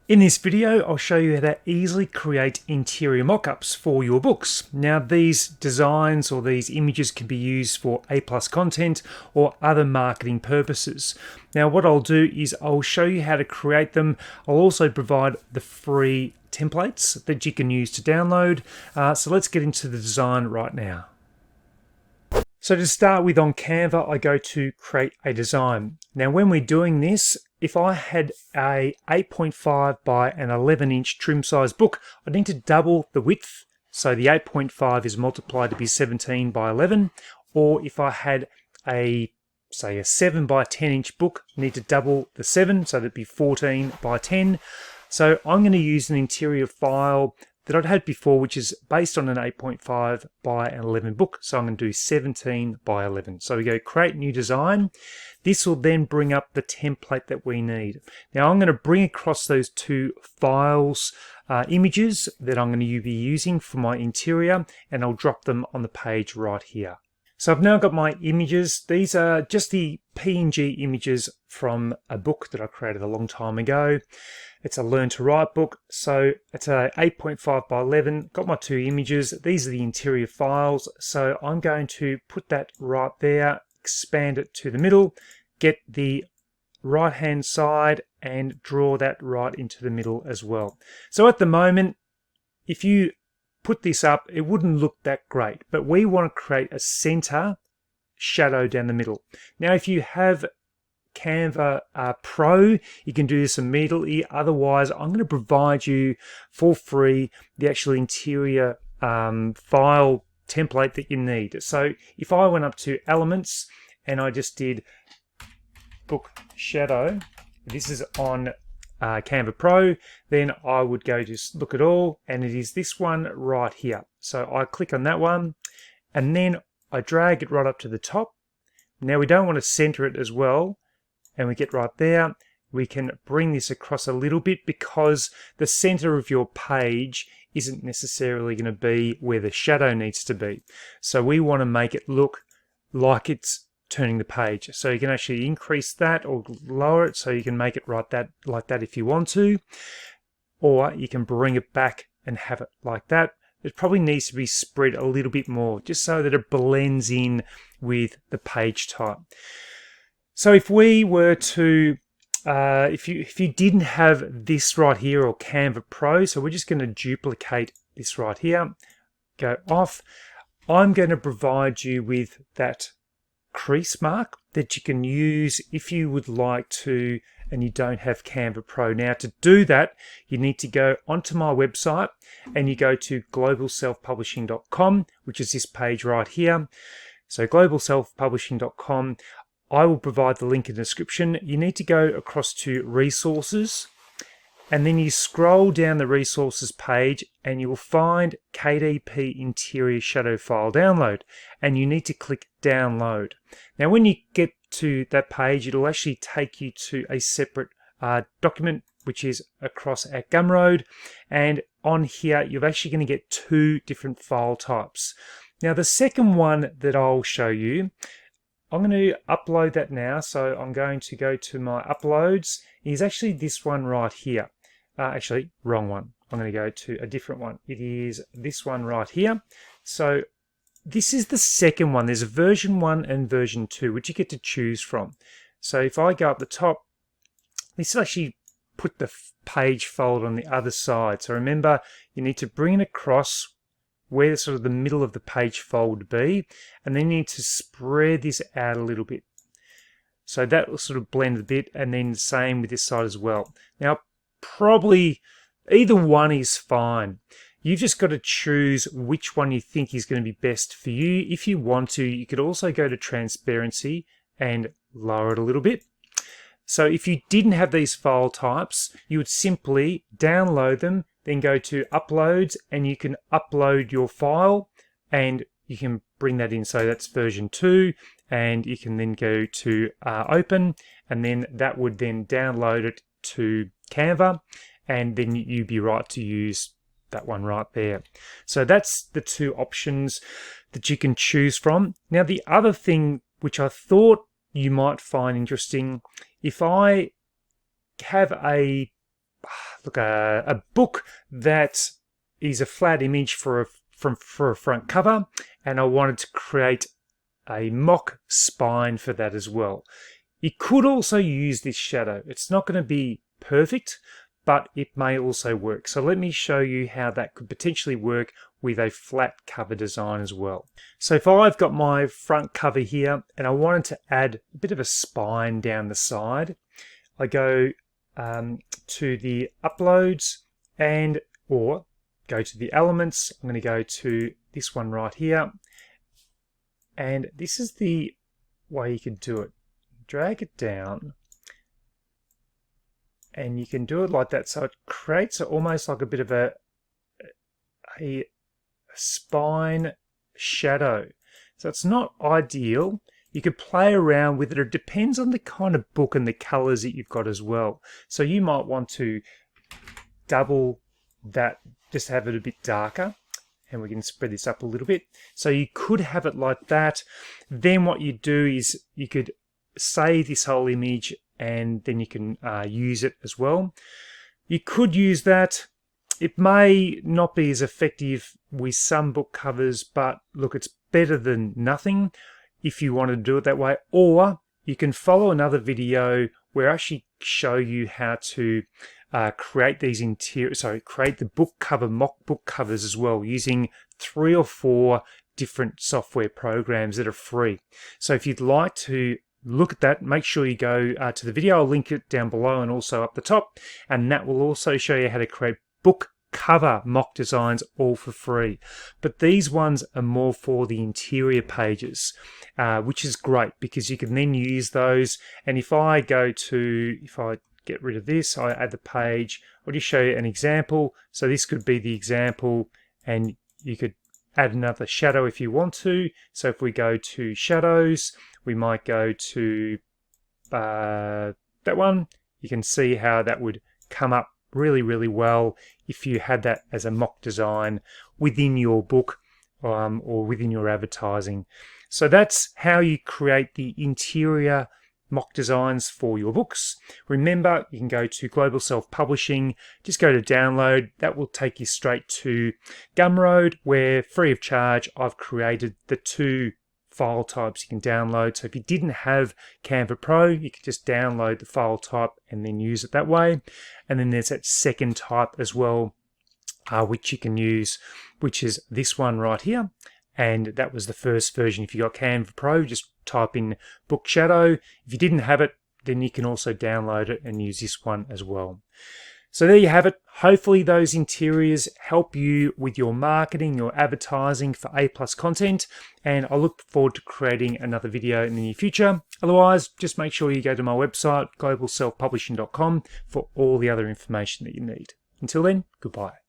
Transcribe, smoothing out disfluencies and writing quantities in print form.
In this video, I'll show you how to easily create interior mockups for your books. Now, these designs or these images can be used for A+ content or other marketing purposes. Now, what I'll do is I'll show you how to create them. I'll also provide the free templates that you can use to download. So let's get into the design right now. So to start with, on Canva, I go to create a design. Now, when we're doing this, if I had a 8.5 by an 11-inch trim size book, I need to double the width. So the 8.5 is multiplied to be 17 by 11. Or if I had say a 7 by 10-inch book, I need to double the 7, so that'd be 14 by 10. So I'm going to use an interior file that I'd had before, which is based on an 8.5 by an 11 book. So I'm going to do 17 by 11. So we go create new design. This will then bring up the template that we need. Now I'm going to bring across those two files, images that I'm going to be using for my interior, and I'll drop them on the page right here. So I've now got my images. These are just the PNG images from a book that I created a long time ago. It's a Learn to Write book. So it's a 8.5 by 11. Got my two images. These are the interior files. So I'm going to put that right there, expand it to the middle, get the right hand side and draw that right into the middle as well. So at the moment, if you put this up, it wouldn't look that great, but we want to create a center shadow down the middle. Now, if you have Canva Pro, you can do this immediately. Otherwise, I'm going to provide you for free the actual interior file template that you need. So if I went up to Elements and I just did Book Shadow, this is on Canva Pro, then I would go to Look at All, and it is this one right here. So I click on that one, and then I drag it right up to the top. Now we don't want to center it as well, and we get right there. We can bring this across a little bit because the center of your page isn't necessarily going to be where the shadow needs to be. So we want to make it look like it's turning the page. So you can actually increase that or lower it, so you can make it like that if you want to, or you can bring it back and have it like that. It probably needs to be spread a little bit more, just so that it blends in with the page type. So if we were to if you didn't have this right here, or Canva Pro, so we're just going to duplicate this right here, go off. I'm going to provide you with that crease mark that you can use if you would like to and you don't have Canva Pro. Now, to do that, you need to go onto my website and you go to globalselfpublishing.com, which is this page right here. So globalselfpublishing.com, I will provide the link in the description. You need to go across to resources, and then you scroll down the resources page and you will find KDP interior shadow file download, and you need to click download. Now when you get to that page, it'll actually take you to a separate document which is across at Gumroad, and on here you're actually going to get two different file types. Now the second one that I'll show you, I'm going to upload that now. So I'm going to go to my uploads. It's actually this one right here. Actually, wrong one. I'm going to go to a different one. It is this one right here. So this is the second one. There's a version 1 and version 2, which you get to choose from. So if I go up the top, this will actually put the page fold on the other side. So remember, you need to bring it across where sort of the middle of the page fold would be, and then you need to spread this out a little bit. So that will sort of blend a bit, and then same with this side as well. Now, probably either one is fine. You've just got to choose which one you think is going to be best for you. If you want to, you could also go to transparency and lower it a little bit. So if you didn't have these file types, you would simply download them, then go to uploads, and you can upload your file and you can bring that in. So that's version 2, and you can then go to open, and then that would then download it to Canva, and then you'd be right to use that one right there. So that's the two options that you can choose from. Now the other thing which I thought you might find interesting, if I have a look, a book that is a flat image for a front cover, and I wanted to create a mock spine for that as well. You could also use this shadow. It's not going to be perfect, but it may also work. So let me show you how that could potentially work with a flat cover design as well. So if I've got my front cover here and I wanted to add a bit of a spine down the side, I go to the uploads or go to the elements. I'm going to go to this one right here, and this is the way you can do it. Drag it down, and you can do it like that, so it creates almost like a bit of a spine shadow. So it's not ideal. You could play around with it. It depends on the kind of book and the colors that you've got as well. So you might want to double that, just have it a bit darker, and we can spread this up a little bit. So you could have it like that. Then what you do is you could save this whole image, and then you can use it as well. You could use that. It may not be as effective with some book covers, but look, it's better than nothing if you want to do it that way. Or you can follow another video where I actually show you how to create these create the book cover, mock book covers as well, using 3 or 4 different software programs that are free. So if you'd like to look at that, make sure you go to the video. I'll link it down below and also up the top, and that will also show you how to create book cover mock designs all for free. But these ones are more for the interior pages, which is great because you can then use those. And if I get rid of this, I add the page, I'll just show you an example. So this could be the example, and you could add another shadow if you want to. So if we go to shadows, we might go to that one. You can see how that would come up really, really well if you had that as a mock design within your book or within your advertising. So that's how you create the interior mock designs for your books. Remember, you can go to Global Self-Publishing, just go to download. That will take you straight to Gumroad, where free of charge I've created the 2 file types you can download. So if you didn't have Canva Pro, you could just download the file type and then use it that way. And then there's that second type as well, which you can use, which is this one right here. And that was the first version. If you got Canva Pro, just type in Book Shadow. If you didn't have it, then you can also download it and use this one as well. So there you have it. Hopefully those interiors help you with your marketing, your advertising for A+ content, and I look forward to creating another video in the near future. Otherwise, just make sure you go to my website, globalselfpublishing.com, for all the other information that you need. Until then, goodbye.